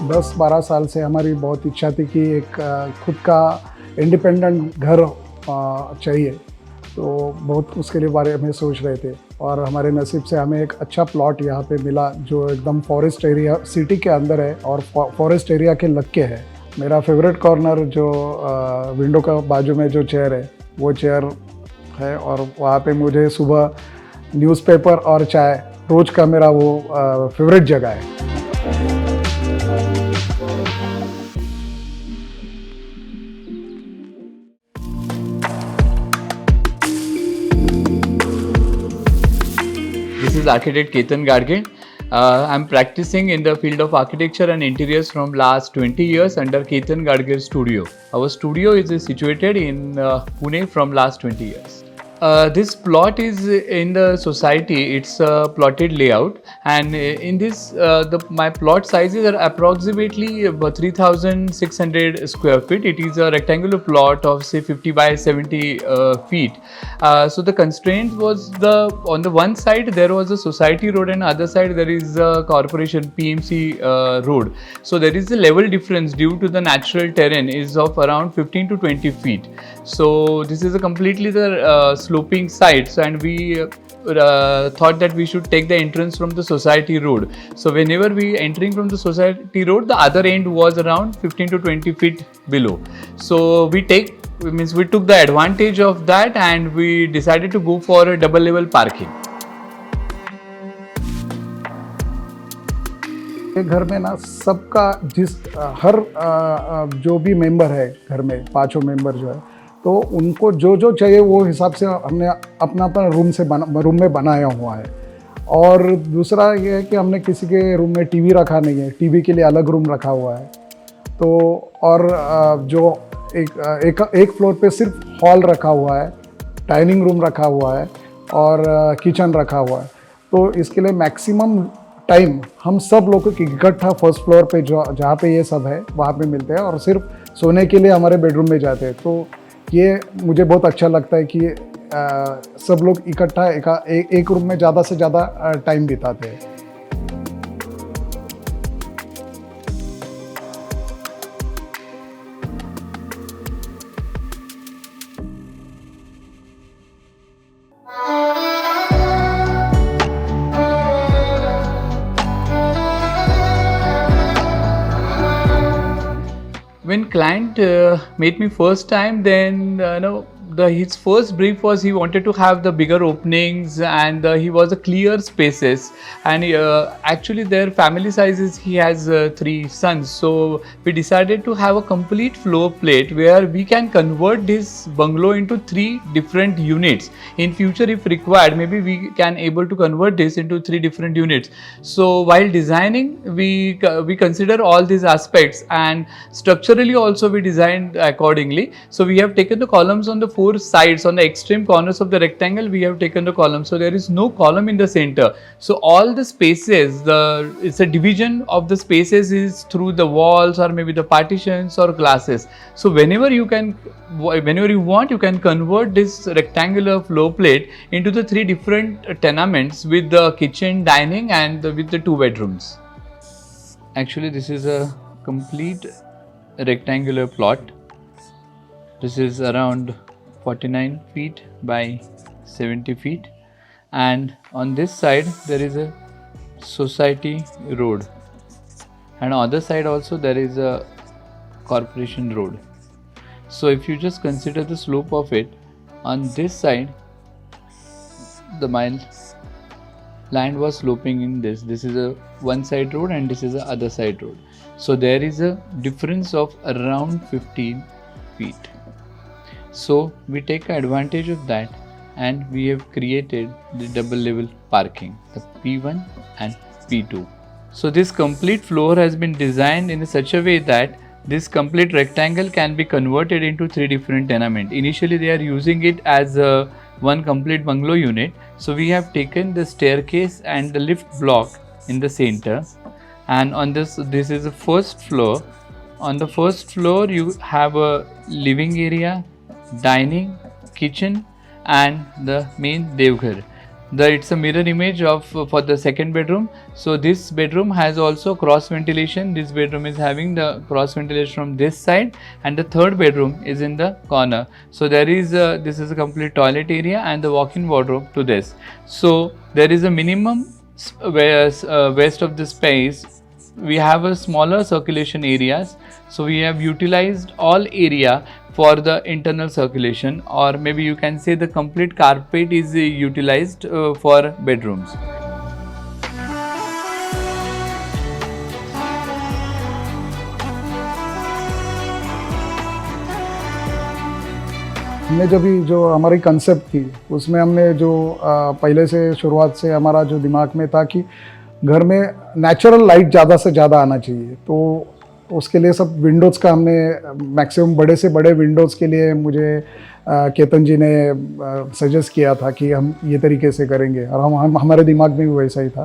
10-12 साल से हमारी बहुत इच्छा थी कि एक खुद का इंडिपेंडेंट घर चाहिए। तो बहुत उसके लिए बारे में सोच रहे थे और हमारे नसीब से हमें एक अच्छा प्लॉट यहाँ पे मिला जो एकदम फॉरेस्ट एरिया सिटी के अंदर है और फॉरेस्ट एरिया के लग के है। मेरा फेवरेट कॉर्नर जो विंडो का बाजू में जो चेयर है वो चेयर है और वहाँ पे मुझे सुबह न्यूज़पेपर और चाय रोज़ का मेरा वो फेवरेट जगह है। This is architect Ketan Gadge. I'm practicing in the field of architecture and interiors from last 20 years under Ketan Gadge Studio. Our studio is situated in Pune from last 20 years. This plot is in the society. It's a plotted layout, and in this, my plot sizes are approximately 3,600 square feet. It is a rectangular plot of say 50 by 70 feet. So the constraint was on the one side there was a society road and other side there is a corporation PMC road. So there is a level difference due to the natural terrain is of around 15 to 20 feet. So this is a completely the sloping sides, and we thought that we should take the entrance from the society road. So whenever we entering from the society road, the other end was around 15 to 20 feet below. So we took the advantage of that and we decided to go for a double level parking. घर में ना सबका हर जो भी member है घर में 5 member जो है तो उनको जो चाहिए वो हिसाब से हमने अपना रूम में बनाया हुआ है। और दूसरा ये है कि हमने किसी के रूम में टीवी रखा नहीं है, टीवी के लिए अलग रूम रखा हुआ है। तो और जो एक फ्लोर पे सिर्फ हॉल रखा हुआ है, डाइनिंग रूम रखा हुआ है और किचन रखा हुआ है। तो इसके लिए मैक्सिमम टाइम हम सब लोगों की इकट्ठा फर्स्ट फ्लोर पे जहाँ पे ये सब है वहाँ पे मिलते हैं और सिर्फ सोने के लिए हमारे बेडरूम में जाते हैं। तो ये मुझे बहुत अच्छा लगता है कि सब लोग इकट्ठा एक रूम में ज़्यादा से ज़्यादा टाइम बिताते हैं। When client met me first time, then his first brief was he wanted to have the bigger openings and he was a clear spaces, and actually their family sizes, he has 3 sons, so we decided to have a complete floor plate where we can convert this bungalow into 3 different units. In future if required, maybe we can able to convert this into 3 different units. So while designing we consider all these aspects, and structurally also we designed accordingly. So we have taken the columns on the 4 sides, on the extreme corners of the rectangle we have taken the column, so there is no column in the center. So all the spaces, it's a division of the spaces is through the walls or maybe the partitions or glasses. So whenever you want, you can convert this rectangular floor plate into the 3 different tenements with the kitchen, dining and with the 2 bedrooms. Actually this is a complete rectangular plot. This is around 49 feet by 70 feet, and on this side there is a society road, and on other side also there is a corporation road. So if you just consider the slope of it, on this side the land was sloping in this is a one side road and this is a other side road. So there is a difference of around 15 feet. So we take advantage of that and we have created the double level parking, the P1 and P2. So this complete floor has been designed in such a way that this complete rectangle can be converted into 3 different tenements. Initially they are using it as one complete bungalow unit. So we have taken the staircase and the lift block in the center, and on this is the first floor. On the first floor you have a living area, dining, kitchen and the main devghar. It's a mirror image of for the second bedroom. So this bedroom has also cross ventilation. This bedroom is having the cross ventilation from this side, and the third bedroom is in the corner. So there is this is a complete toilet area and the walk-in wardrobe to this. So there is a minimum waste of the space. We have a smaller circulation areas, so we have utilized all area for the internal circulation, or maybe you can say the complete carpet is utilized for bedrooms. हमने जब भी जो हमारी concept थी उसमें हमने जो पहले से शुरुआत से हमारा जो दिमाग में था कि घर में नेचुरल लाइट ज़्यादा से ज़्यादा आना चाहिए, तो उसके लिए सब विंडोज़ का हमने मैक्सिमम बड़े से बड़े विंडोज़ के लिए मुझे केतन जी ने सजेस्ट किया था कि हम ये तरीके से करेंगे, और हम हमारे दिमाग में भी वैसा ही था।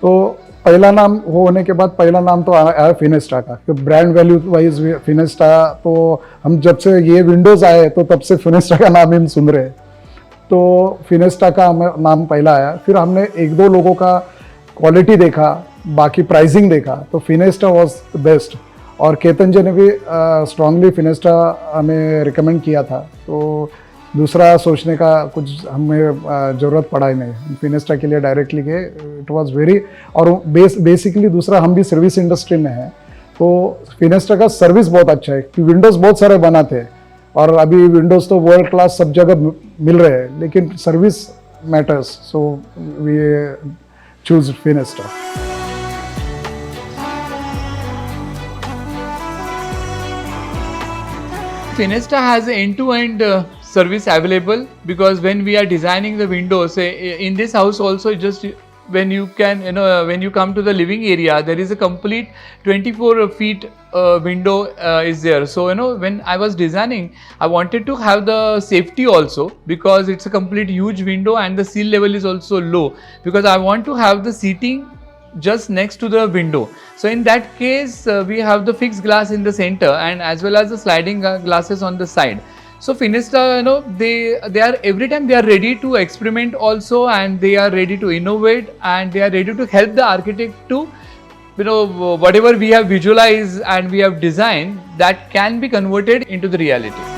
तो पहला नाम वो होने के बाद पहला नाम तो आया फिनेस्टा का, कि ब्रांड वैल्यू वाइज फिनेस्टा, तो हम जब से ये विंडोज़ आए तो तब से फिनेस्टा का नाम ही हम सुन रहे हैं, तो फिनेस्टा का नाम पहला आया। फिर हमने एक दो लोगों का क्वालिटी देखा, बाकी प्राइसिंग देखा, तो फिनेस्टा वॉज द बेस्ट, और केतन जी ने भी स्ट्रांगली फिनेस्टा हमें रिकमेंड किया था, तो दूसरा सोचने का कुछ हमें ज़रूरत पड़ा ही नहीं, फिनेस्टा के लिए डायरेक्टली गए। इट वाज वेरी, और बेसिकली दूसरा हम भी सर्विस इंडस्ट्री में हैं, तो फिनेस्टा का सर्विस बहुत अच्छा है, कि विंडोज़ बहुत सारे बनाते हैं और अभी विंडोज़ तो वर्ल्ड क्लास सब जगह मिल रहे हैं, लेकिन service matters, so we choose Finesta. Finesta has end-to-end service available, because when we are designing the windows in this house also, just when you can, when you come to the living area, there is a complete 24 feet window is there. So when I was designing, I wanted to have the safety also, because it's a complete huge window and the seal level is also low, because I want to have the seating just next to the window. So in that case we have the fixed glass in the center and as well as the sliding glasses on the side. So Finesta, they are every time they are ready to experiment also, and they are ready to innovate, and they are ready to help the architect to whatever we have visualized and we have designed, that can be converted into the reality.